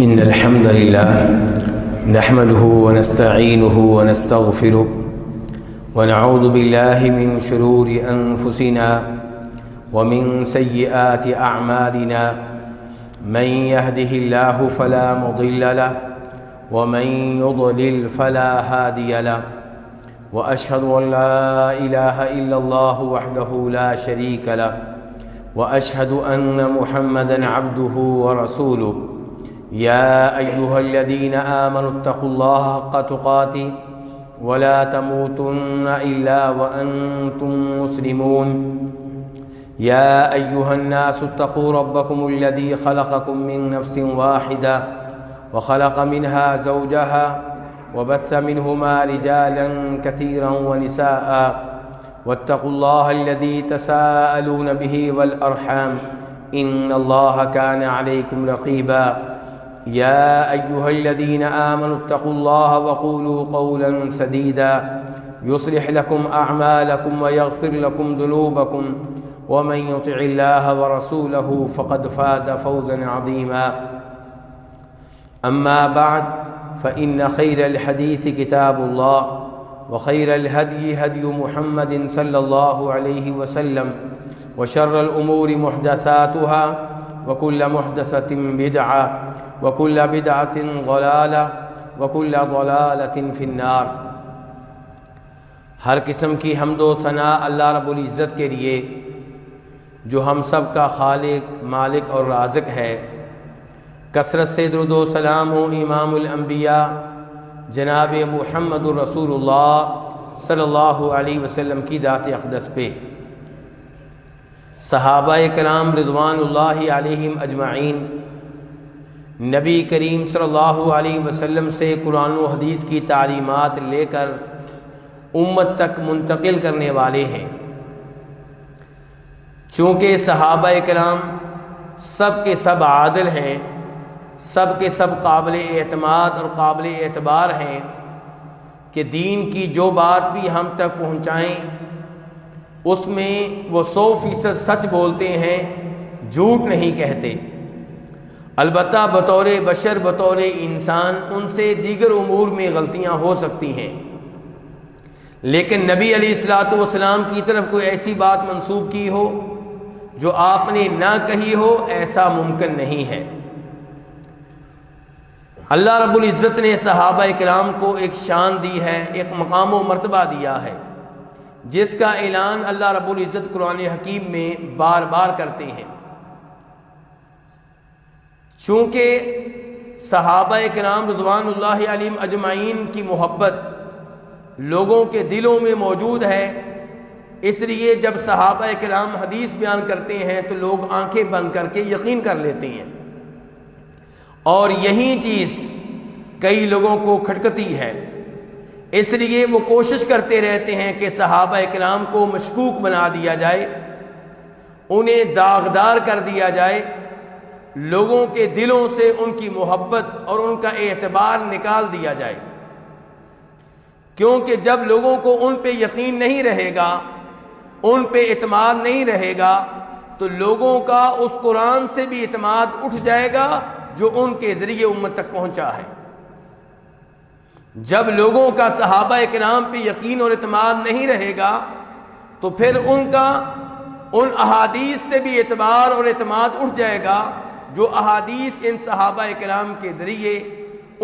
إن الحمد لله نحمده ونستعينه ونستغفره ونعوذ بالله من شرور أنفسنا ومن سيئات أعمالنا من يهده الله فلا مضل له ومن يضلل فلا هادي له وأشهد أن لا إله إلا الله وحده لا شريك له وأشهد أن محمدًا عبده ورسوله يا أيها الذين آمنوا اتقوا الله حق تقاته ولا تموتن إلا وأنتم مسلمون يا أيها الناس اتقوا ربكم الذي خلقكم من نفس واحدة وخلق منها زوجها وبث منهما رجالا كثيرا ونساء واتقوا الله الذي تساءلون به والأرحام إن الله كان عليكم رقيبا يا أيها الذين آمنوا اتقوا الله وقولوا قولا سديدا يصلح لكم أعمالكم ويغفر لكم ذنوبكم ومن يطع الله ورسوله فقد فاز فوزا عظيما أما بعد فإن خير الحديث كتاب الله وخير الهدي هدي محمد صلى الله عليه وسلم وشر الأمور محدثاتها وكل محدثة بدعة وكل بدعة ضلالة وكل ضلالة في النار۔ ہر قسم کی حمد و ثنا اللہ رب العزت کے لیے جو ہم سب کا خالق، مالک اور رازق ہے۔ کثرت سے درود و سلام ہو امام الانبیاء جناب محمد رسول اللہ صلی اللہ علیہ وسلم کی ذات اقدس پہ، صحابہ کرام رضوان اللہ علیہم اجمعین، نبی کریم صلی اللہ علیہ وسلم سے قرآن و حدیث کی تعلیمات لے کر امت تک منتقل کرنے والے ہیں۔ چونکہ صحابہ کرام سب کے سب عادل ہیں، سب کے سب قابل اعتماد اور قابل اعتبار ہیں کہ دین کی جو بات بھی ہم تک پہنچائیں اس میں وہ 100% سچ بولتے ہیں، جھوٹ نہیں کہتے۔ البتہ بطور بشر، بطور انسان ان سے دیگر امور میں غلطیاں ہو سکتی ہیں، لیکن نبی علیہ الصلوۃ والسلام کی طرف کوئی ایسی بات منسوب کی ہو جو آپ نے نہ کہی ہو، ایسا ممکن نہیں ہے۔ اللہ رب العزت نے صحابہ کرام کو ایک شان دی ہے، ایک مقام و مرتبہ دیا ہے، جس کا اعلان اللہ رب العزت قرآن حکیم میں بار بار کرتے ہیں۔ چونکہ صحابہ کرام رضوان اللہ علیہم اجمعین کی محبت لوگوں کے دلوں میں موجود ہے، اس لیے جب صحابہ کرام حدیث بیان کرتے ہیں تو لوگ آنکھیں بند کر کے یقین کر لیتے ہیں، اور یہی چیز کئی لوگوں کو کھٹکتی ہے، اس لیے وہ کوشش کرتے رہتے ہیں کہ صحابہ کرام کو مشکوک بنا دیا جائے، انہیں داغدار کر دیا جائے، لوگوں کے دلوں سے ان کی محبت اور ان کا اعتبار نکال دیا جائے۔ کیونکہ جب لوگوں کو ان پہ یقین نہیں رہے گا، ان پہ اعتماد نہیں رہے گا، تو لوگوں کا اس قرآن سے بھی اعتماد اٹھ جائے گا جو ان کے ذریعے امت تک پہنچا ہے۔ جب لوگوں کا صحابہ کرام پہ یقین اور اعتماد نہیں رہے گا تو پھر ان کا ان احادیث سے بھی اعتبار اور اعتماد اٹھ جائے گا جو احادیث ان صحابہ کرام کے ذریعے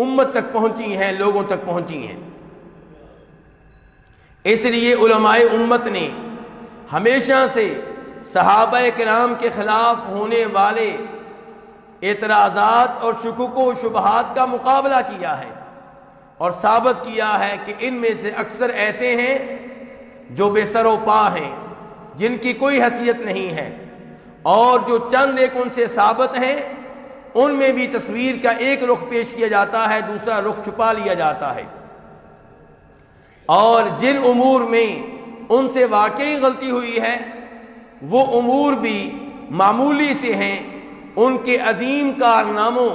امت تک پہنچی ہیں، لوگوں تک پہنچی ہیں۔ اس لیے علماء امت نے ہمیشہ سے صحابہ کرام کے خلاف ہونے والے اعتراضات اور شکوک و شبہات کا مقابلہ کیا ہے اور ثابت کیا ہے کہ ان میں سے اکثر ایسے ہیں جو بے سر و پا ہیں، جن کی کوئی حیثیت نہیں ہے، اور جو چند ایک ان سے ثابت ہیں ان میں بھی تصویر کا ایک رخ پیش کیا جاتا ہے، دوسرا رخ چھپا لیا جاتا ہے، اور جن امور میں ان سے واقعی غلطی ہوئی ہے وہ امور بھی معمولی سے ہیں، ان کے عظیم کارناموں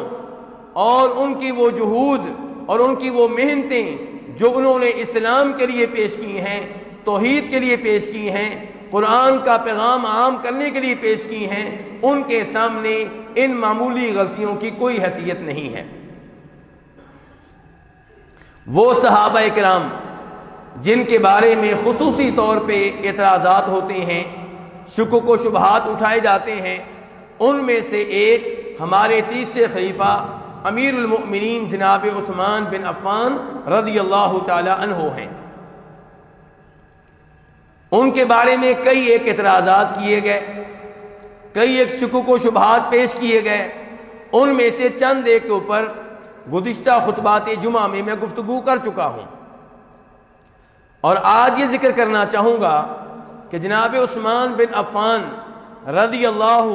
اور ان کی وہ جہود اور ان کی وہ محنتیں جو انہوں نے اسلام کے لیے پیش کی ہیں، توحید کے لیے پیش کی ہیں، قرآن کا پیغام عام کرنے کے لیے پیش کی ہیں، ان کے سامنے ان معمولی غلطیوں کی کوئی حیثیت نہیں ہے۔ وہ صحابہ کرام جن کے بارے میں خصوصی طور پہ اعتراضات ہوتے ہیں، شکوک و شبہات اٹھائے جاتے ہیں، ان میں سے ایک ہمارے تیسرے خلیفہ امیر المؤمنین جناب عثمان بن عفان رضی اللہ تعالی عنہ ہیں۔ ان کے بارے میں کئی ایک اعتراضات کیے گئے، کئی ایک شکوک و شبہات پیش کیے گئے۔ ان میں سے چند ایک کے اوپر گزشتہ خطبات جمعہ میں گفتگو کر چکا ہوں، اور آج یہ ذکر کرنا چاہوں گا کہ جناب عثمان بن عفان رضی اللہ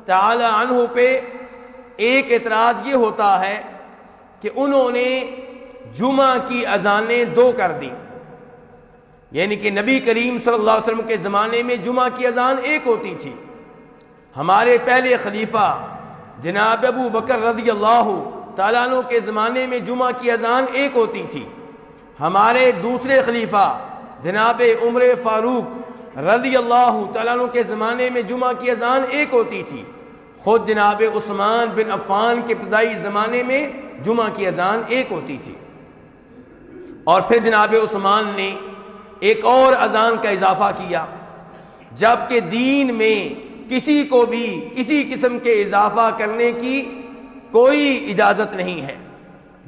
تعالی عنہ پہ ایک اعتراض یہ ہوتا ہے کہ انہوں نے جمعہ کی اذانیں دو کر دیں، یعنی کہ نبی کریم صلی اللہ علیہ وسلم کے زمانے میں جمعہ کی اذان ایک ہوتی تھی، ہمارے پہلے خلیفہ جناب ابو بکر رضی اللہ تعالیٰ عنہ کے زمانے میں جمعہ کی اذان ایک ہوتی تھی، ہمارے دوسرے خلیفہ جناب عمر فاروق رضی اللہ تعالیٰ عنہ کے زمانے میں جمعہ کی اذان ایک ہوتی تھی، خود جناب عثمان بن عفان کے ابتدائی زمانے میں جمعہ کی اذان ایک ہوتی تھی، اور پھر جناب عثمان نے ایک اور اذان کا اضافہ کیا، جبکہ دین میں کسی کو بھی کسی قسم کے اضافہ کرنے کی کوئی اجازت نہیں ہے۔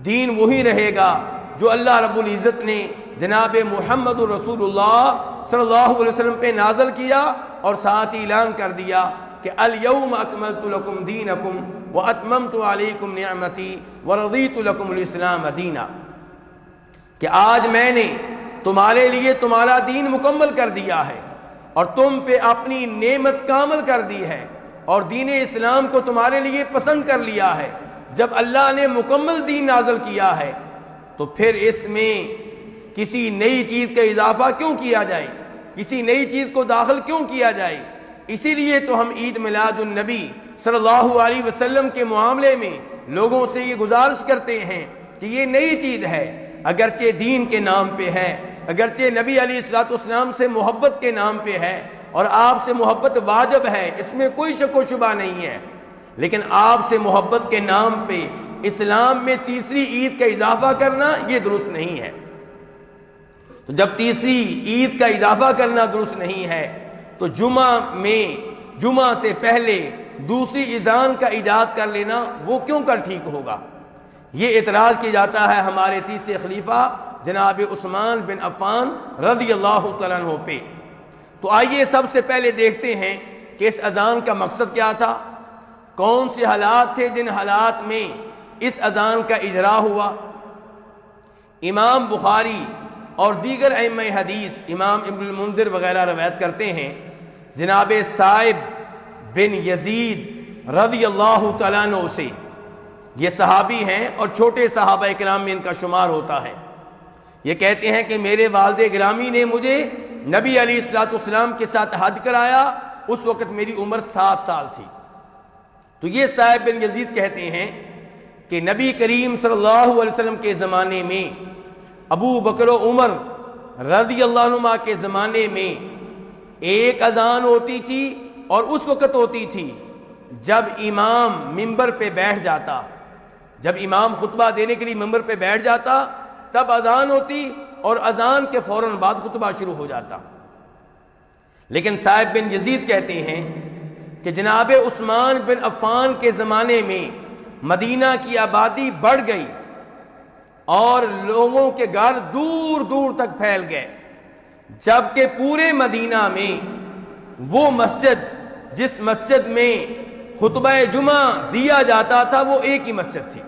دین وہی رہے گا جو اللہ رب العزت نے جناب محمد رسول اللہ صلی اللہ علیہ وسلم پہ نازل کیا، اور ساتھ ہی اعلان کر دیا کہ الیوم اکملت لکم دینکم واتممت علیکم نعمتی ورضیت لکم الاسلام دینا، کہ آج میں نے تمہارے لیے تمہارا دین مکمل کر دیا ہے اور تم پہ اپنی نعمت کامل کر دی ہے، اور دین اسلام کو تمہارے لیے پسند کر لیا ہے۔ جب اللہ نے مکمل دین نازل کیا ہے تو پھر اس میں کسی نئی چیز کا اضافہ کیوں کیا جائے، کسی نئی چیز کو داخل کیوں کیا جائے؟ اسی لیے تو ہم عید میلاد النبی صلی اللہ علیہ وسلم کے معاملے میں لوگوں سے یہ گزارش کرتے ہیں کہ یہ نئی چیز ہے، اگرچہ دین کے نام پہ ہے، اگرچہ نبی علیہ الصلوۃ والسلام سے محبت کے نام پہ ہے، اور آپ سے محبت واجب ہے، اس میں کوئی شک و شبہ نہیں ہے، لیکن آپ سے محبت کے نام پہ اسلام میں تیسری عید کا اضافہ کرنا یہ درست نہیں ہے۔ تو جب تیسری عید کا اضافہ کرنا درست نہیں ہے تو جمعہ سے پہلے دوسری اذان کا ایجاد کر لینا وہ کیوں کر ٹھیک ہوگا؟ یہ اعتراض کیا جاتا ہے ہمارے تیسرے خلیفہ جناب عثمان بن عفان رضی اللہ تعالیٰ عنہ پہ۔ تو آئیے سب سے پہلے دیکھتے ہیں کہ اس اذان کا مقصد کیا تھا، کون سے حالات تھے جن حالات میں اس اذان کا اجرا ہوا۔ امام بخاری اور دیگر ائمہ حدیث، امام ابن المنذر وغیرہ روایت کرتے ہیں جناب صائب بن یزید رضی اللہ تعالیٰ عنہ سے، یہ صحابی ہیں اور چھوٹے صحابہ کرام میں ان کا شمار ہوتا ہے، یہ کہتے ہیں کہ میرے والد گرامی نے مجھے نبی علیہ الصلوۃ والسلام کے ساتھ حج کرایا، اس وقت میری عمر 7 سال تھی۔ تو یہ صائب بن یزید کہتے ہیں کہ نبی کریم صلی اللہ علیہ وسلم کے زمانے میں، ابو بکر و عمر رضی اللہ عنہما کے زمانے میں ایک اذان ہوتی تھی، اور اس وقت ہوتی تھی جب امام منبر پہ بیٹھ جاتا، جب امام خطبہ دینے کے لیے منبر پہ بیٹھ جاتا تب اذان ہوتی، اور اذان کے فوراً بعد خطبہ شروع ہو جاتا۔ لیکن صائب بن یزید کہتے ہیں کہ جناب عثمان بن عفان کے زمانے میں مدینہ کی آبادی بڑھ گئی اور لوگوں کے گھر دور دور تک پھیل گئے، جبکہ پورے مدینہ میں وہ مسجد جس مسجد میں خطبہ جمعہ دیا جاتا تھا وہ ایک ہی مسجد تھی،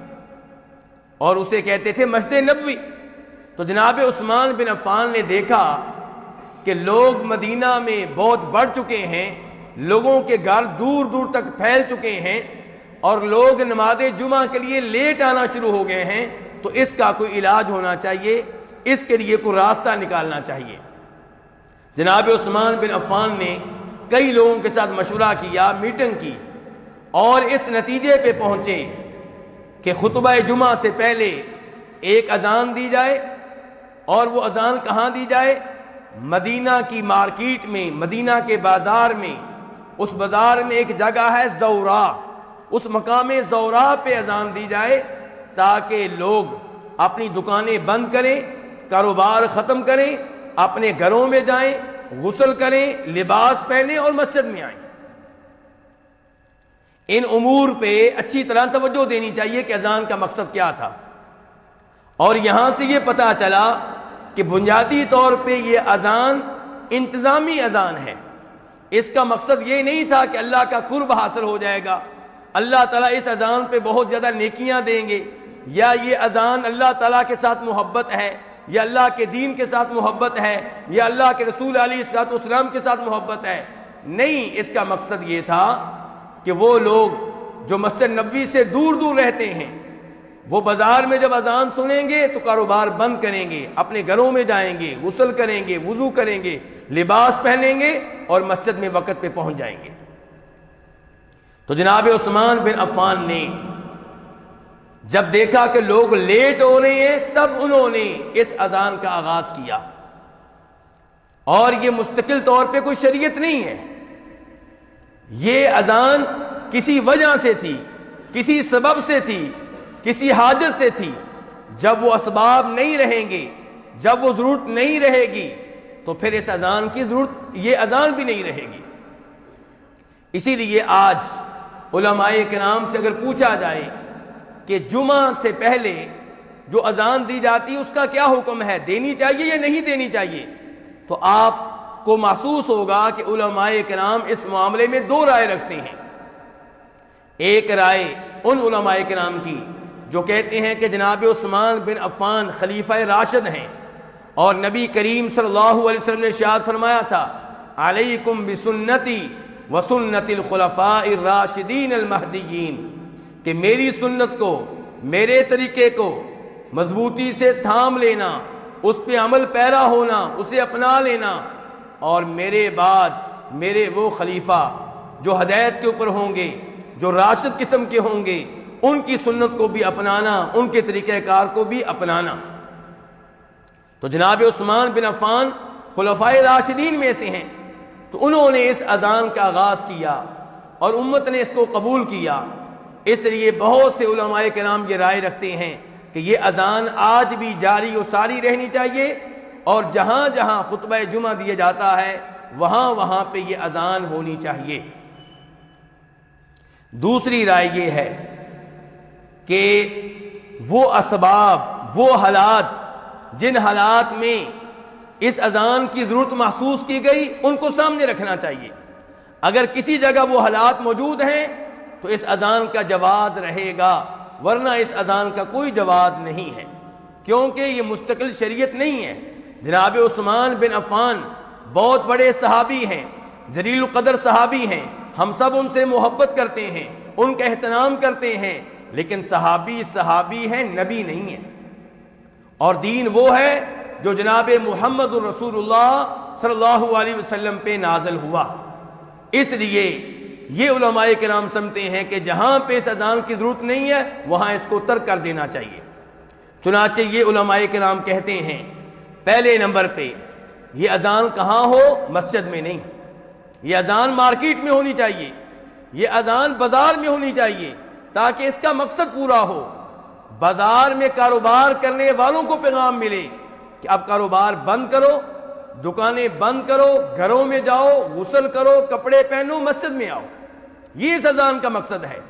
اور اسے کہتے تھے مسجد نبوی۔ تو جناب عثمان بن عفان نے دیکھا کہ لوگ مدینہ میں بہت بڑھ چکے ہیں، لوگوں کے گھر دور دور تک پھیل چکے ہیں، اور لوگ نماز جمعہ کے لیے لیٹ آنا شروع ہو گئے ہیں، تو اس کا کوئی علاج ہونا چاہیے، اس کے لیے کوئی راستہ نکالنا چاہیے۔ جناب عثمان بن عفان نے کئی لوگوں کے ساتھ مشورہ کیا، میٹنگ کی، اور اس نتیجے پہ پہنچے کہ خطبہ جمعہ سے پہلے ایک اذان دی جائے، اور وہ اذان کہاں دی جائے؟ مدینہ کی مارکیٹ میں، مدینہ کے بازار میں، اس بازار میں ایک جگہ ہے زورا، اس مقام زورا پہ اذان دی جائے تاکہ لوگ اپنی دکانیں بند کریں، کاروبار ختم کریں، اپنے گھروں میں جائیں، غسل کریں، لباس پہنیں اور مسجد میں آئیں۔ ان امور پہ اچھی طرح توجہ دینی چاہیے کہ اذان کا مقصد کیا تھا۔ اور یہاں سے یہ پتہ چلا کہ بنیادی طور پہ یہ اذان انتظامی اذان ہے۔ اس کا مقصد یہ نہیں تھا کہ اللہ کا قرب حاصل ہو جائے گا، اللہ تعالیٰ اس اذان پہ بہت زیادہ نیکیاں دیں گے، یا یہ اذان اللہ تعالیٰ کے ساتھ محبت ہے، یا اللہ کے دین کے ساتھ محبت ہے، یا اللہ کے رسول علیہ الصلوۃ والسلام کے ساتھ محبت ہے۔ نہیں، اس کا مقصد یہ تھا کہ وہ لوگ جو مسجد نبوی سے دور دور رہتے ہیں وہ بازار میں جب اذان سنیں گے تو کاروبار بند کریں گے، اپنے گھروں میں جائیں گے، غسل کریں گے، وضو کریں گے، لباس پہنیں گے اور مسجد میں وقت پہ پہنچ جائیں گے۔ تو جناب عثمان بن عفان نے جب دیکھا کہ لوگ لیٹ ہو رہے ہیں تب انہوں نے اس اذان کا آغاز کیا، اور یہ مستقل طور پہ کوئی شریعت نہیں ہے، یہ اذان کسی وجہ سے تھی، کسی سبب سے تھی، کسی حاجت سے تھی۔ جب وہ اسباب نہیں رہیں گے، جب وہ ضرورت نہیں رہے گی تو پھر اس اذان کی ضرورت، یہ اذان بھی نہیں رہے گی۔ اسی لیے آج علماء کرام سے اگر پوچھا جائے کہ جمعہ سے پہلے جو اذان دی جاتی ہے اس کا کیا حکم ہے، دینی چاہیے یا نہیں دینی چاہیے، تو آپ کو محسوس ہوگا کہ علماء کرام اس معاملے میں دو رائے رکھتے ہیں۔ ایک رائے ان علماء کرام کی جو کہتے ہیں کہ جناب عثمان بن عفان خلیفہ راشد ہیں، اور نبی کریم صلی اللہ علیہ وسلم نے ارشاد فرمایا تھا علیکم بسنتی وسنت الخلفاء الراشدین المہدیین، کہ میری سنت کو، میرے طریقے کو مضبوطی سے تھام لینا، اس پہ عمل پیرا ہونا، اسے اپنا لینا، اور میرے بعد میرے وہ خلیفہ جو ہدایت کے اوپر ہوں گے، جو راشد قسم کے ہوں گے، ان کی سنت کو بھی اپنانا، ان کے طریقہ کار کو بھی اپنانا۔ تو جناب عثمان بن عفان خلفائے راشدین میں سے ہیں، تو انہوں نے اس اذان کا آغاز کیا اور امت نے اس کو قبول کیا۔ اس لیے بہت سے علماء کرام یہ رائے رکھتے ہیں کہ یہ اذان آج بھی جاری و ساری رہنی چاہیے، اور جہاں جہاں خطبہ جمعہ دیا جاتا ہے وہاں وہاں پہ یہ اذان ہونی چاہیے۔ دوسری رائے یہ ہے کہ وہ اسباب، وہ حالات جن حالات میں اس اذان کی ضرورت محسوس کی گئی ان کو سامنے رکھنا چاہیے۔ اگر کسی جگہ وہ حالات موجود ہیں تو اس اذان کا جواز رہے گا، ورنہ اس اذان کا کوئی جواز نہیں ہے، کیونکہ یہ مستقل شریعت نہیں ہے۔ جناب عثمان بن عفان بہت بڑے صحابی ہیں، جلیل القدر صحابی ہیں، ہم سب ان سے محبت کرتے ہیں، ان کا احترام کرتے ہیں، لیکن صحابی ہیں، نبی نہیں ہے۔ اور دین وہ ہے جو جناب محمد الرسول اللہ صلی اللہ علیہ وسلم پہ نازل ہوا۔ اس لیے یہ علماء کرام سمجھتے ہیں کہ جہاں پہ اس اذان کی ضرورت نہیں ہے وہاں اس کو ترک کر دینا چاہیے۔ چنانچہ یہ علماء کرام کہتے ہیں پہلے نمبر پہ یہ اذان کہاں ہو، مسجد میں نہیں، یہ اذان مارکیٹ میں ہونی چاہیے، یہ اذان بازار میں ہونی چاہیے، تاکہ اس کا مقصد پورا ہو۔ بازار میں کاروبار کرنے والوں کو پیغام ملے کہ اب کاروبار بند کرو، دکانیں بند کرو، گھروں میں جاؤ، غسل کرو، کپڑے پہنو، مسجد میں آؤ۔ یہ اس اذان کا مقصد ہے۔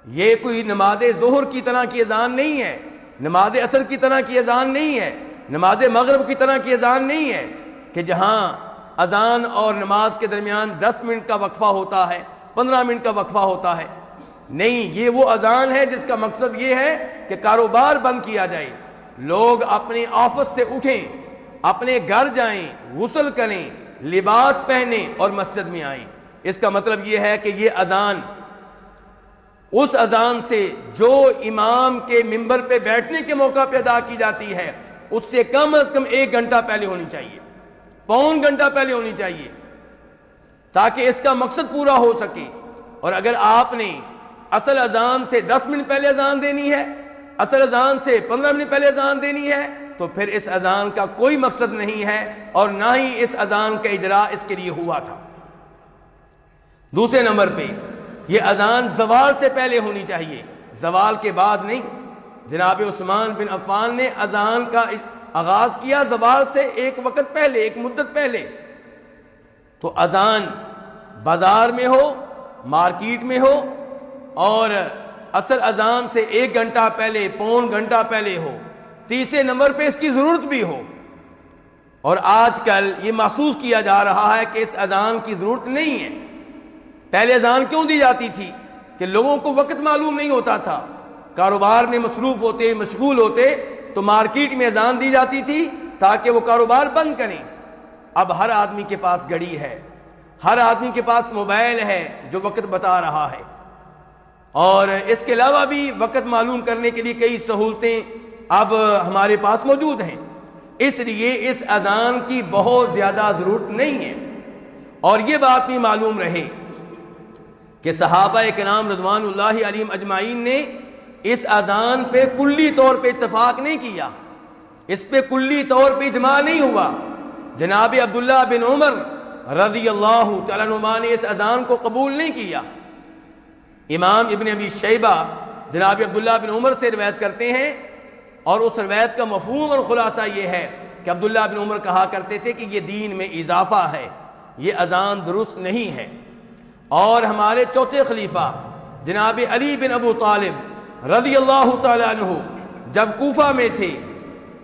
یہ کوئی نماز ظہر کی طرح کی اذان نہیں ہے، نماز عصر کی طرح کی اذان نہیں ہے، نماز مغرب کی طرح کی اذان نہیں ہے کہ جہاں اذان اور نماز کے درمیان 10 منٹ کا وقفہ ہوتا ہے، 15 منٹ کا وقفہ ہوتا ہے۔ نہیں، یہ وہ اذان ہے جس کا مقصد یہ ہے کہ کاروبار بند کیا جائے، لوگ اپنے آفس سے اٹھیں، اپنے گھر جائیں، غسل کریں، لباس پہنیں اور مسجد میں آئیں۔ اس کا مطلب یہ ہے کہ یہ اذان اس اذان سے جو امام کے منبر پہ بیٹھنے کے موقع پہ ادا کی جاتی ہے اس سے کم از کم 1 گھنٹہ پہلے ہونی چاہیے، پون گھنٹہ پہلے ہونی چاہیے، تاکہ اس کا مقصد پورا ہو سکے۔ اور اگر آپ نے اصل اذان سے 10 منٹ پہلے اذان دینی ہے، اصل اذان سے 15 منٹ پہلے اذان دینی ہے، تو پھر اس اذان کا کوئی مقصد نہیں ہے، اور نہ ہی اس اذان کا اجراء اس کے لیے ہوا تھا۔ دوسرے نمبر پہ یہ اذان زوال سے پہلے ہونی چاہیے، زوال کے بعد نہیں۔ جناب عثمان بن عفان نے اذان کا آغاز کیا زوال سے ایک وقت پہلے، ایک مدت پہلے۔ تو اذان بازار میں ہو، مارکیٹ میں ہو، اور اصل اذان سے 1 گھنٹہ پہلے، پون گھنٹہ پہلے ہو۔ تیسرے نمبر پہ اس کی ضرورت بھی ہو، اور آج کل یہ محسوس کیا جا رہا ہے کہ اس اذان کی ضرورت نہیں ہے۔ پہلے اذان کیوں دی جاتی تھی؟ کہ لوگوں کو وقت معلوم نہیں ہوتا تھا، کاروبار میں مصروف ہوتے، مشغول ہوتے، تو مارکیٹ میں اذان دی جاتی تھی تاکہ وہ کاروبار بند کریں۔ اب ہر آدمی کے پاس گھڑی ہے، ہر آدمی کے پاس موبائل ہے جو وقت بتا رہا ہے، اور اس کے علاوہ بھی وقت معلوم کرنے کے لیے کئی سہولتیں اب ہمارے پاس موجود ہیں۔ اس لیے اس اذان کی بہت زیادہ ضرورت نہیں ہے۔ اور یہ بات بھی معلوم رہے کہ صحابہ کرام رضوان اللہ علیہم اجمعین نے اس اذان پہ کلی طور پہ اتفاق نہیں کیا، اس پہ کلی طور پہ اجماع نہیں ہوا۔ جناب عبداللہ بن عمر رضی اللہ تعالیٰ عنہ نے اس اذان کو قبول نہیں کیا۔ امام ابن ابی شیبہ جناب عبداللہ بن عمر سے روایت کرتے ہیں، اور اس روایت کا مفہوم اور خلاصہ یہ ہے کہ عبداللہ بن عمر کہا کرتے تھے کہ یہ دین میں اضافہ ہے، یہ اذان درست نہیں ہے۔ اور ہمارے چوتھے خلیفہ جناب علی بن ابو طالب رضی اللہ تعالیٰ عنہ جب کوفہ میں تھے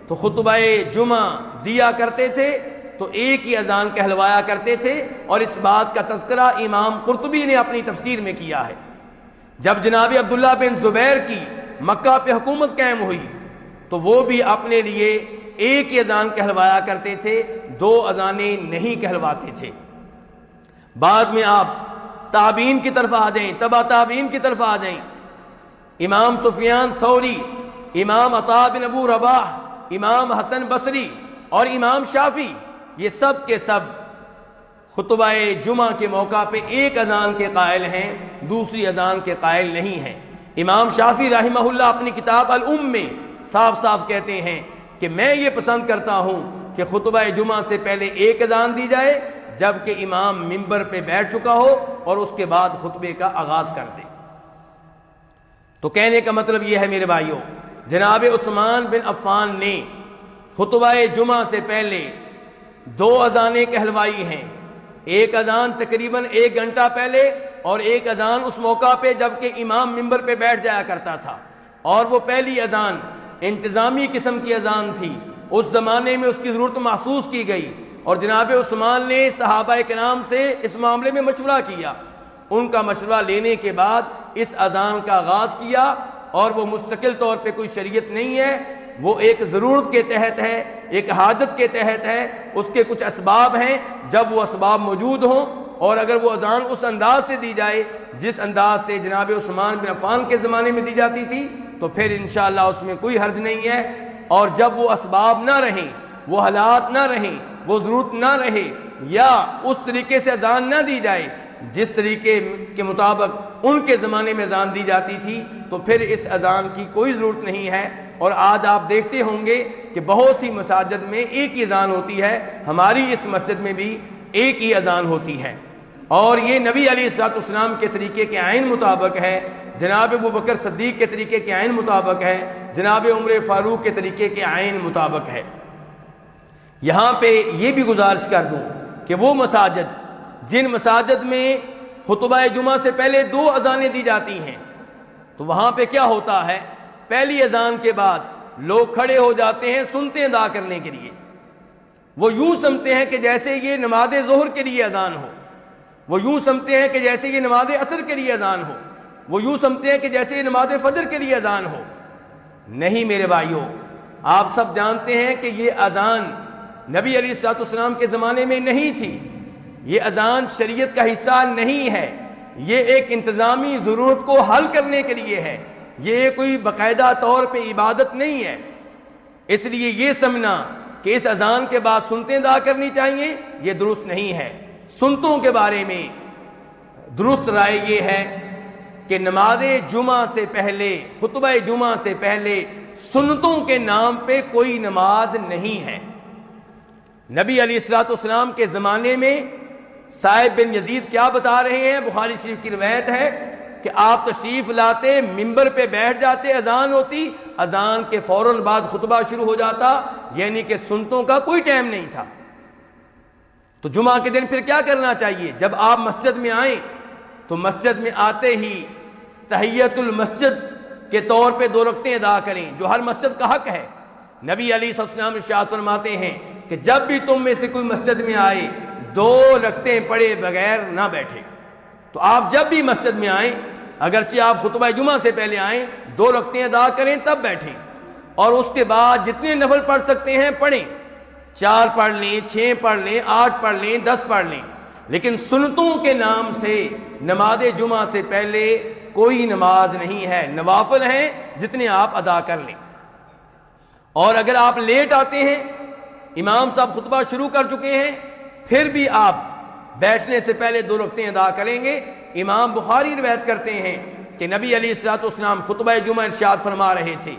تو خطبہ جمعہ دیا کرتے تھے تو ایک ہی اذان کہلوایا کرتے تھے، اور اس بات کا تذکرہ امام قرطبی نے اپنی تفسیر میں کیا ہے۔ جب جناب عبداللہ بن زبیر کی مکہ پہ حکومت قائم ہوئی تو وہ بھی اپنے لیے ایک ہی اذان کہلوایا کرتے تھے، 2 اذانیں نہیں کہلواتے تھے۔ بعد میں آپ تابعین کی طرف آ جائیں، تبع تابعین کی طرف آ جائیں، امام سفیان ثوری، امام عطا بن ابو رباح، امام حسن بصری اور امام شافعی، یہ سب کے سب خطبہ جمعہ کے موقع پہ ایک اذان کے قائل ہیں، دوسری اذان کے قائل نہیں ہیں۔ امام شافعی رحمہ اللہ اپنی کتاب الام میں صاف صاف کہتے ہیں کہ میں یہ پسند کرتا ہوں کہ خطبہ جمعہ سے پہلے ایک اذان دی جائے جبکہ امام منبر پہ بیٹھ چکا ہو اور اس کے بعد خطبے کا آغاز کر دے۔ تو کہنے کا مطلب یہ ہے میرے بھائیوں، جناب عثمان بن عفان نے خطبہ جمعہ سے پہلے 2 اذانیں کہلوائی ہیں، ایک اذان تقریباً 1 گھنٹہ پہلے اور ایک اذان اس موقع پہ جبکہ امام منبر پہ بیٹھ جایا کرتا تھا، اور وہ پہلی اذان انتظامی قسم کی اذان تھی، اس زمانے میں اس کی ضرورت محسوس کی گئی، اور جناب عثمان نے صحابہ کرام سے اس معاملے میں مشورہ کیا، ان کا مشورہ لینے کے بعد اس اذان کا آغاز کیا، اور وہ مستقل طور پہ کوئی شریعت نہیں ہے، وہ ایک ضرورت کے تحت ہے، ایک حاجت کے تحت ہے، اس کے کچھ اسباب ہیں، جب وہ اسباب موجود ہوں اور اگر وہ اذان اس انداز سے دی جائے جس انداز سے جناب عثمان بن عفان کے زمانے میں دی جاتی تھی تو پھر انشاءاللہ اس میں کوئی حرج نہیں ہے۔ اور جب وہ اسباب نہ رہیں، وہ حالات نہ رہیں، وہ ضرورت نہ رہے، یا اس طریقے سے اذان نہ دی جائے جس طریقے کے مطابق ان کے زمانے میں اذان دی جاتی تھی، تو پھر اس اذان کی کوئی ضرورت نہیں ہے۔ اور آج آپ دیکھتے ہوں گے کہ بہت سی مساجد میں ایک ہی اذان ہوتی ہے، ہماری اس مسجد میں بھی ایک ہی اذان ہوتی ہے، اور یہ نبی علیہ الصلوۃ والسلام کے طریقے کے عین مطابق ہے، جناب ابو بکر صدیق کے طریقے کے عین مطابق ہے، جناب عمر فاروق کے طریقے کے عین مطابق ہے۔ یہاں پہ یہ بھی گزارش کر دوں کہ وہ مساجد جن مساجد میں خطبہ جمعہ سے پہلے 2 اذانیں دی جاتی ہیں، تو وہاں پہ کیا ہوتا ہے، پہلی اذان کے بعد لوگ کھڑے ہو جاتے ہیں سنتے ادا کرنے کے لیے، وہ یوں سمجھتے ہیں کہ جیسے یہ نماز ظہر کے لیے اذان ہو، وہ یوں سمجھتے ہیں کہ جیسے یہ نماز عصر کے لیے اذان ہو، وہ یوں سمجھتے ہیں کہ جیسے یہ نماز فجر کے لیے اذان ہو۔ نہیں میرے بھائیوں، آپ سب جانتے ہیں کہ یہ اذان نبی علیہ الصلوۃ والسلام کے زمانے میں نہیں تھی، یہ اذان شریعت کا حصہ نہیں ہے، یہ ایک انتظامی ضرورت کو حل کرنے کے لیے ہے، یہ کوئی باقاعدہ طور پہ عبادت نہیں ہے۔ اس لیے یہ سمجھنا کہ اس اذان کے بعد سنتیں ادا کرنی چاہیے، یہ درست نہیں ہے۔ سنتوں کے بارے میں درست رائے یہ ہے کہ نماز جمعہ سے پہلے، خطبہ جمعہ سے پہلے سنتوں کے نام پہ کوئی نماز نہیں ہے۔ نبی علیہ الصلوۃ والسلام کے زمانے میں صاحب بن یزید کیا بتا رہے ہیں؟ بخاری شریف کی روایت ہے کہ آپ تشریف لاتے، ممبر پہ بیٹھ جاتے، اذان ہوتی، اذان کے فوراً بعد خطبہ شروع ہو جاتا، یعنی کہ سنتوں کا کوئی ٹائم نہیں تھا۔ تو جمعہ کے دن پھر کیا کرنا چاہیے؟ جب آپ مسجد میں آئیں تو مسجد میں آتے ہی تحیت المسجد کے طور پہ 2 رکعتیں ادا کریں، جو ہر مسجد کا حق ہے۔ نبی علیہ الصلوۃ والسلام ارشاد فرماتے ہیں کہ جب بھی تم میں سے کوئی مسجد میں آئے 2 رکعتیں پڑھے بغیر نہ بیٹھے۔ تو آپ جب بھی مسجد میں آئیں، اگرچہ آپ خطبہ جمعہ سے پہلے آئیں، 2 رکعتیں ادا کریں تب بیٹھیں، اور اس کے بعد جتنے نفل پڑھ سکتے ہیں پڑھیں، 4 پڑھ لیں، 6 پڑھ لیں، 8 پڑھ لیں، 10 پڑھ لیں، لیکن سنتوں کے نام سے نماز جمعہ سے پہلے کوئی نماز نہیں ہے، نوافل ہیں جتنے آپ ادا کر لیں۔ اور اگر آپ لیٹ آتے ہیں، امام صاحب خطبہ شروع کر چکے ہیں، پھر بھی آپ بیٹھنے سے پہلے 2 رکعتیں ادا کریں گے۔ امام بخاری روایت کرتے ہیں کہ نبی علیہ الصلوۃ والسلام خطبہ جمعہ ارشاد فرما رہے تھے،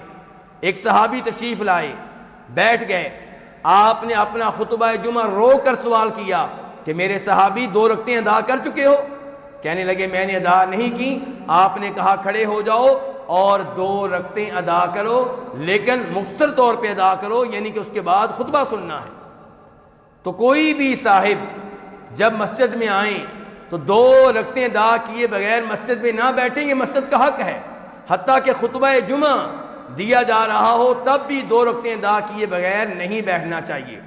ایک صحابی تشریف لائے، بیٹھ گئے، آپ نے اپنا خطبہ جمعہ روک کر سوال کیا کہ میرے صحابی 2 رکعتیں ادا کر چکے ہو؟ کہنے لگے میں نے ادا نہیں کی۔ آپ نے کہا کھڑے ہو جاؤ اور 2 رکعتیں ادا کرو، لیکن مختصر طور پہ ادا کرو، یعنی کہ اس کے بعد خطبہ سننا ہے۔ تو کوئی بھی صاحب جب مسجد میں آئیں تو 2 رکعتیں ادا کیے بغیر مسجد میں نہ بیٹھیں، یہ مسجد کا حق ہے، حتیٰ کہ خطبہ جمعہ دیا جا رہا ہو تب بھی 2 رکعتیں ادا کیے بغیر نہیں بیٹھنا چاہیے۔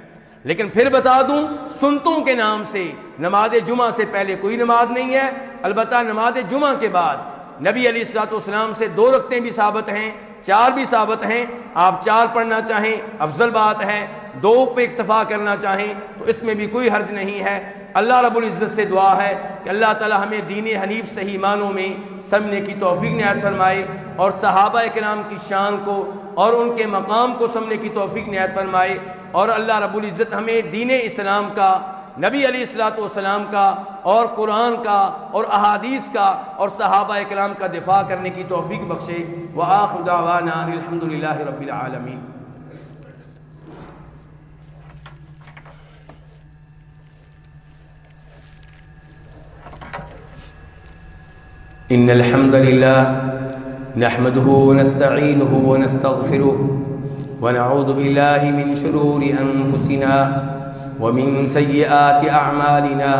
لیکن پھر بتا دوں، سنتوں کے نام سے نماز جمعہ سے پہلے کوئی نماز نہیں ہے، البتہ نماز جمعہ کے بعد نبی علیہ الصلوۃ والسلام سے 2 رکعتیں بھی ثابت ہیں، 4 بھی ثابت ہیں۔ آپ 4 پڑھنا چاہیں افضل بات ہے، 2 پہ اکتفا کرنا چاہیں تو اس میں بھی کوئی حرج نہیں ہے۔ اللہ رب العزت سے دعا ہے کہ اللہ تعالی ہمیں دین حنیف صحیح معنوں میں سمجھنے کی توفیق عنایت فرمائے، اور صحابہ کرام کی شان کو اور ان کے مقام کو سمجھنے کی توفیق عنایت فرمائے، اور اللہ رب العزت ہمیں دین اسلام کا، نبی علیہ الصلوۃ والسلام کا اور قرآن کا اور احادیث کا اور صحابہ کرام کا دفاع کرنے کی توفیق بخشے۔ وآخر دعوانا الحمد للہ رب العالمین۔ ان الحمد للہ نحمده ونستعینه ونستغفره ونعوذ باللہ من شرور انفسنا ومن سیئات اعمالنا،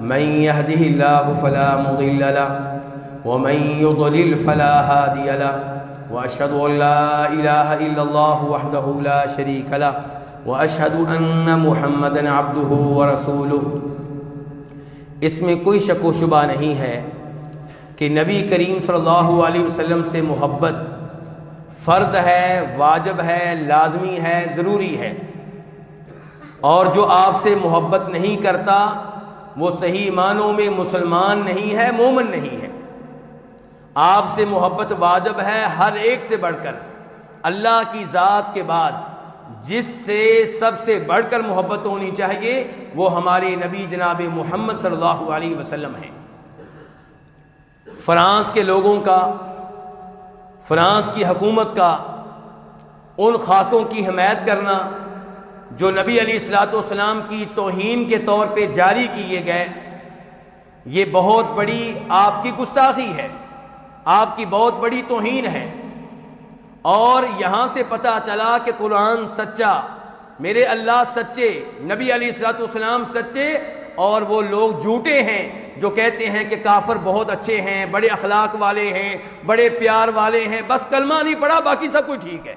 من يهده الله فلا مضل له ومن يضلل فلا هادي له، واشهد ان لا اله الا الله وحده لا شريك له، واشهد ان محمدا عبده ورسوله۔ اس میں کوئی شک و شبہ نہیں ہے کہ نبی کریم صلی اللہ علیہ وسلم سے محبت فرض ہے، واجب ہے، لازمی ہے، ضروری ہے، اور جو آپ سے محبت نہیں کرتا وہ صحیح معنوں میں مسلمان نہیں ہے، مومن نہیں ہے۔ آپ سے محبت واجب ہے ہر ایک سے بڑھ کر، اللہ کی ذات کے بعد جس سے سب سے بڑھ کر محبت ہونی چاہیے وہ ہمارے نبی جناب محمد صلی اللہ علیہ وسلم ہیں۔ فرانس کے لوگوں کا، فرانس کی حکومت کا ان خاکوں کی حمایت کرنا جو نبی علیہ الصلوۃ والسلام کی توہین کے طور پہ جاری کیے گئے، یہ بہت بڑی آپ کی گستاخی ہے، آپ کی بہت بڑی توہین ہے۔ اور یہاں سے پتہ چلا کہ قرآن سچا، میرے اللہ سچے، نبی علیہ الصلوۃ والسلام سچے، اور وہ لوگ جھوٹے ہیں جو کہتے ہیں کہ کافر بہت اچھے ہیں، بڑے اخلاق والے ہیں، بڑے پیار والے ہیں، بس کلمہ نہیں پڑھا باقی سب کچھ ٹھیک ہے۔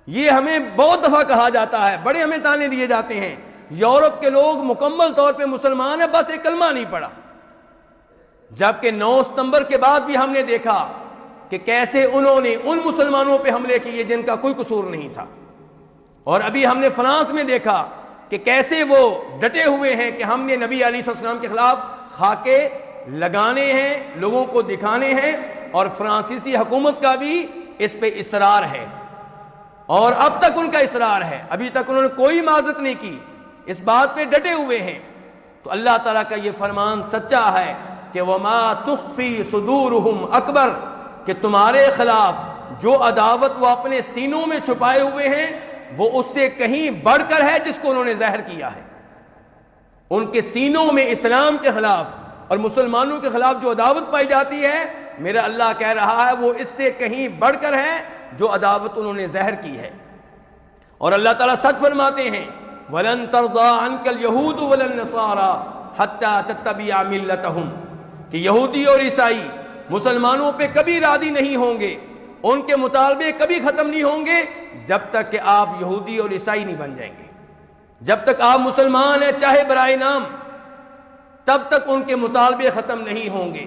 یہ ہمیں بہت دفعہ کہا جاتا ہے، بڑے ہمیں تانے دیے جاتے ہیں، یورپ کے لوگ مکمل طور پہ مسلمان ہیں، بس ایک کلمہ نہیں پڑھا۔ جبکہ 9 ستمبر کے بعد بھی ہم نے دیکھا کہ کیسے انہوں نے ان مسلمانوں پہ حملے کیے جن کا کوئی قصور نہیں تھا، اور ابھی ہم نے فرانس میں دیکھا کہ کیسے وہ ڈٹے ہوئے ہیں کہ ہم نے نبی علیہ السلام کے خلاف خاکے لگانے ہیں، لوگوں کو دکھانے ہیں، اور فرانسیسی حکومت کا بھی اس پہ اصرار ہے، اور اب تک ان کا اصرار ہے، ابھی تک انہوں نے کوئی معذرت نہیں کی، اس بات پہ ڈٹے ہوئے ہیں۔ تو اللہ تعالیٰ کا یہ فرمان سچا ہے کہ وَمَا تُخْفِي صُدُورُهُمْ اکبر، کہ تمہارے خلاف جو عداوت وہ اپنے سینوں میں چھپائے ہوئے ہیں وہ اس سے کہیں بڑھ کر ہے جس کو انہوں نے ظاہر کیا ہے۔ ان کے سینوں میں اسلام کے خلاف اور مسلمانوں کے خلاف جو عداوت پائی جاتی ہے، میرا اللہ کہہ رہا ہے وہ اس سے کہیں بڑھ کر ہے جو عداوت انہوں نے ظاہر کی ہے۔ اور اللہ تعالیٰ سچ فرماتے ہیں وَلَن تَرْضَىٰ عَنْكَ الْيَهُودُ وَلَا النَّصَارَىٰ حَتَّىٰ تَتَّبِعَ مِلَّتَهُمْ، کہ یہودی اور عیسائی مسلمانوں پہ کبھی راضی نہیں ہوں گے، ان کے مطالبے کبھی ختم نہیں ہوں گے جب تک کہ آپ یہودی اور عیسائی نہیں بن جائیں گے۔ جب تک آپ مسلمان ہیں چاہے برائے نام، تب تک ان کے مطالبے ختم نہیں ہوں گے۔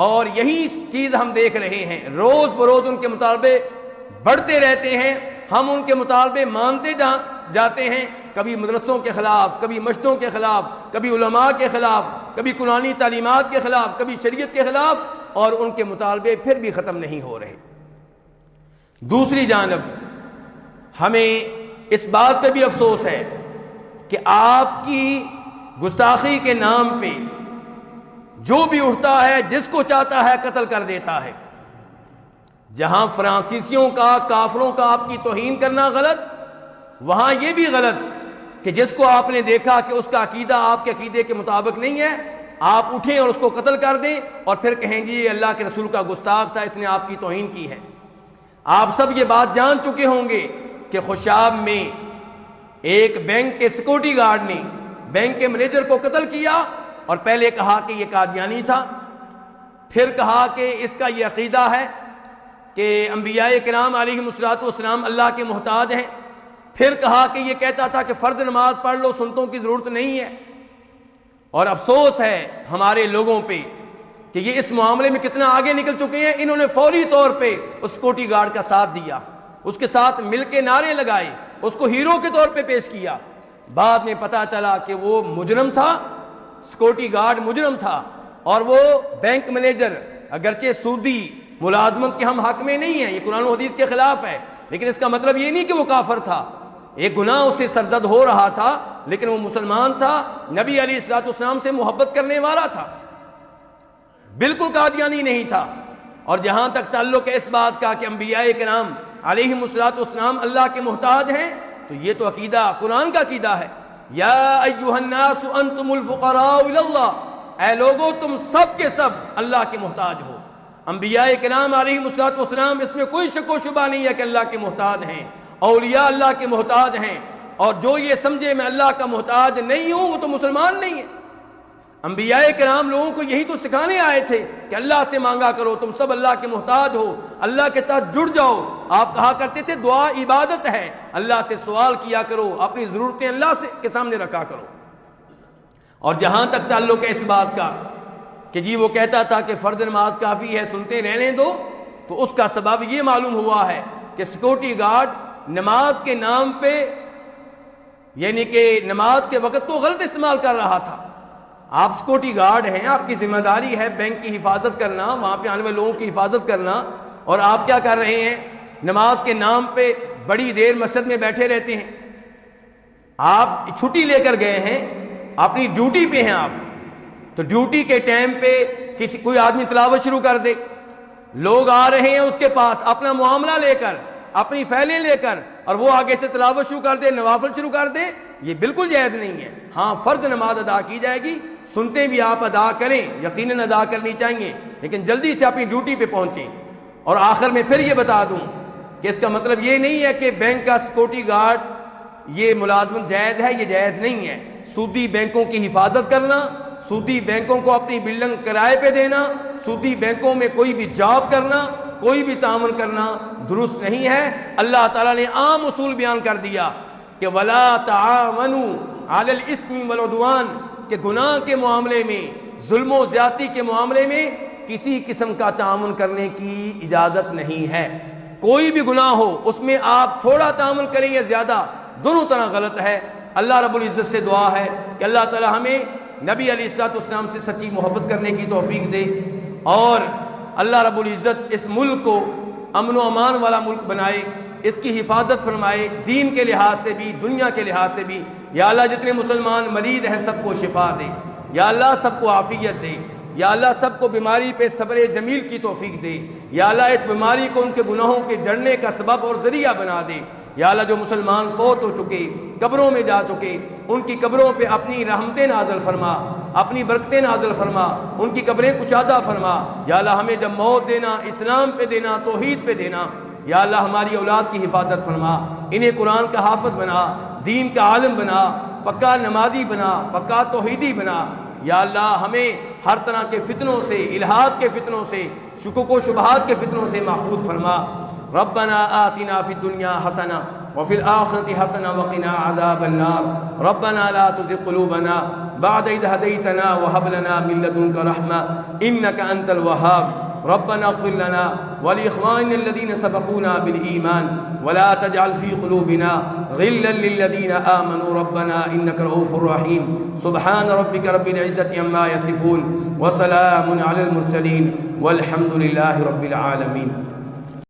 اور یہی چیز ہم دیکھ رہے ہیں، روز بروز ان کے مطالبے بڑھتے رہتے ہیں، ہم ان کے مطالبے مانتے جاتے ہیں، کبھی مدرسوں کے خلاف، کبھی مسجدوں کے خلاف، کبھی علماء کے خلاف، کبھی قرآنی تعلیمات کے خلاف، کبھی شریعت کے خلاف، اور ان کے مطالبے پھر بھی ختم نہیں ہو رہے۔ دوسری جانب ہمیں اس بات پہ بھی افسوس ہے کہ آپ کی گستاخی کے نام پہ جو بھی اٹھتا ہے جس کو چاہتا ہے قتل کر دیتا ہے۔ جہاں فرانسیسیوں کا، کافروں کا آپ کی توہین کرنا غلط، وہاں یہ بھی غلط کہ جس کو آپ نے دیکھا کہ اس کا عقیدہ آپ کے عقیدے کے مطابق نہیں ہے، آپ اٹھیں اور اس کو قتل کر دیں اور پھر کہیں جی یہ اللہ کے رسول کا گستاخ تھا، اس نے آپ کی توہین کی ہے۔ آپ سب یہ بات جان چکے ہوں گے کہ خوشاب میں ایک بینک کے سیکورٹی گارڈ نے بینک کے مینیجر کو قتل کیا، اور پہلے کہا کہ یہ قادیانی تھا، پھر کہا کہ اس کا یہ عقیدہ ہے کہ انبیاء کرام علیہم السلام اللہ کے محتاج ہیں، پھر کہا کہ یہ کہتا تھا کہ فرض نماز پڑھ لو، سنتوں کی ضرورت نہیں ہے۔ اور افسوس ہے ہمارے لوگوں پہ کہ یہ اس معاملے میں کتنا آگے نکل چکے ہیں۔ انہوں نے فوری طور پہ اس سیکورٹی گارڈ کا ساتھ دیا، اس کے ساتھ مل کے نعرے لگائے، اس کو ہیرو کے طور پہ پیش کیا۔ بعد میں پتا چلا کہ وہ مجرم تھا، سیکورٹی گارڈ مجرم تھا، اور وہ بینک مینیجر اگرچہ سودی ملازمت کے ہم حق میں نہیں ہیں، یہ قرآن و حدیث کے خلاف ہے، لیکن اس کا مطلب یہ نہیں کہ وہ کافر تھا۔ ایک گناہ اس سے سرزد ہو رہا تھا، لیکن وہ مسلمان تھا، نبی علیہ السلام سے محبت کرنے والا تھا، بالکل قادیانی نہیں تھا۔ اور جہاں تک تعلق ہے اس بات کا کہ انبیاء کرام علیہم السلام اللہ کے محتاج ہیں، تو یہ تو عقیدہ قرآن کا عقیدہ ہے۔ یا ایھا الناس انتم الفقراء الی اللہ، اے لوگو تم سب کے سب اللہ کے محتاج ہو۔ انبیاء کرام علیہم السلام اس میں کوئی شک و شبہ نہیں ہے کہ اللہ کے محتاج ہیں، اولیاء اللہ کے محتاج ہیں، اور جو یہ سمجھے میں اللہ کا محتاج نہیں ہوں وہ تو مسلمان نہیں ہے۔ انبیاء کرام لوگوں کو یہی تو سکھانے آئے تھے کہ اللہ سے مانگا کرو، تم سب اللہ کے محتاج ہو، اللہ کے ساتھ جڑ جاؤ۔ آپ کہا کرتے تھے دعا عبادت ہے، اللہ سے سوال کیا کرو، اپنی ضرورتیں اللہ کے سامنے رکھا کرو۔ اور جہاں تک تعلق ہے اس بات کا کہ جی وہ کہتا تھا کہ فرض نماز کافی ہے، سنتے رہنے دو، تو اس کا سبب یہ معلوم ہوا ہے کہ سیکورٹی گارڈ نماز کے نام پہ، یعنی کہ نماز کے وقت کو غلط استعمال کر رہا تھا۔ آپ سیکورٹی گارڈ ہیں، آپ کی ذمہ داری ہے بینک کی حفاظت کرنا، وہاں پہ آنے والے لوگوں کی حفاظت کرنا، اور آپ کیا کر رہے ہیں؟ نماز کے نام پہ بڑی دیر مسجد میں بیٹھے رہتے ہیں۔ آپ چھٹی لے کر گئے ہیں، اپنی ڈیوٹی پہ ہیں آپ، تو ڈیوٹی کے ٹائم پہ کوئی آدمی تلاوت شروع کر دے، لوگ آ رہے ہیں اس کے پاس اپنا معاملہ لے کر، اپنی فائلیں لے کر، اور وہ آگے سے تلاوت شروع کر دے، نوافل شروع کر دے، یہ بالکل جائز نہیں ہے۔ ہاں فرض نماز ادا کی جائے گی، سنتے بھی آپ ادا کریں، یقیناً ادا کرنی چاہیے، لیکن جلدی سے اپنی ڈیوٹی پہ پہنچیں۔ اور آخر میں پھر یہ بتا دوں کہ اس کا مطلب یہ نہیں ہے کہ بینک کا سیکورٹی گارڈ یہ ملازمت جائز ہے، یہ جائز نہیں ہے۔ سودی بینکوں کی حفاظت کرنا، سودی بینکوں کو اپنی بلڈنگ کرائے پہ دینا، سودی بینکوں میں کوئی بھی جاب کرنا، کوئی بھی تعاون کرنا درست نہیں ہے۔ اللہ تعالیٰ نے عام اصول بیان کر دیا کہ وَلَا تَعَاوَنُوا عَلَى الْإِثْمِ وَالْعُدْوَانِ، کہ گناہ کے معاملے میں، ظلم و زیادتی کے معاملے میں کسی قسم کا تعاون کرنے کی اجازت نہیں ہے۔ کوئی بھی گناہ ہو اس میں آپ تھوڑا تعاون کریں یا زیادہ، دونوں طرح غلط ہے۔ اللہ رب العزت سے دعا ہے کہ اللہ تعالی ہمیں نبی علیہ السلام سے سچی محبت کرنے کی توفیق دے، اور اللہ رب العزت اس ملک کو امن و امان والا ملک بنائے، اس کی حفاظت فرمائے، دین کے لحاظ سے بھی، دنیا کے لحاظ سے بھی۔ یا اللہ جتنے مسلمان مریض ہیں سب کو شفا دے، یا اللہ سب کو عافیت دے، یا اللہ سب کو بیماری پہ صبر جمیل کی توفیق دے، یا اللہ اس بیماری کو ان کے گناہوں کے جڑنے کا سبب اور ذریعہ بنا دے، یا اللہ جو مسلمان فوت ہو چکے، قبروں میں جا چکے، ان کی قبروں پہ اپنی رحمتیں نازل فرما، اپنی برکتیں نازل فرما، ان کی قبریں کشادہ فرما، یا اللہ ہمیں جب موت دینا اسلام پہ دینا، توحید پہ دینا، یا اللہ ہماری اولاد کی حفاظت فرما، انہیں قرآن کا حافظ بنا، دین کا عالم بنا، پکا نمازی بنا، پکا توحیدی بنا، یا اللہ ہمیں ہر طرح کے فتنوں سے، الہاد کے فتنوں سے، شکوک و شبہات کے فتنوں سے محفوظ فرما۔ ربنا آتنا فی الدنیا حسنہ وفی الآخرۃ حسنہ وقنا عذاب النار، ربنا لا تزغ قلوبنا بعد إذ هديتنا وهب لنا من لدنك رحمة إنك أنت الوهاب، ربنا اغفر لنا ولإخواننا الذين سبقونا بالإيمان ولا تجعل في قلوبنا غلا للذين آمنوا ربنا إنك رؤوف رحيم، سبحان ربك رب العزة عما يصفون وسلام على المرسلين والحمد لله رب العالمين۔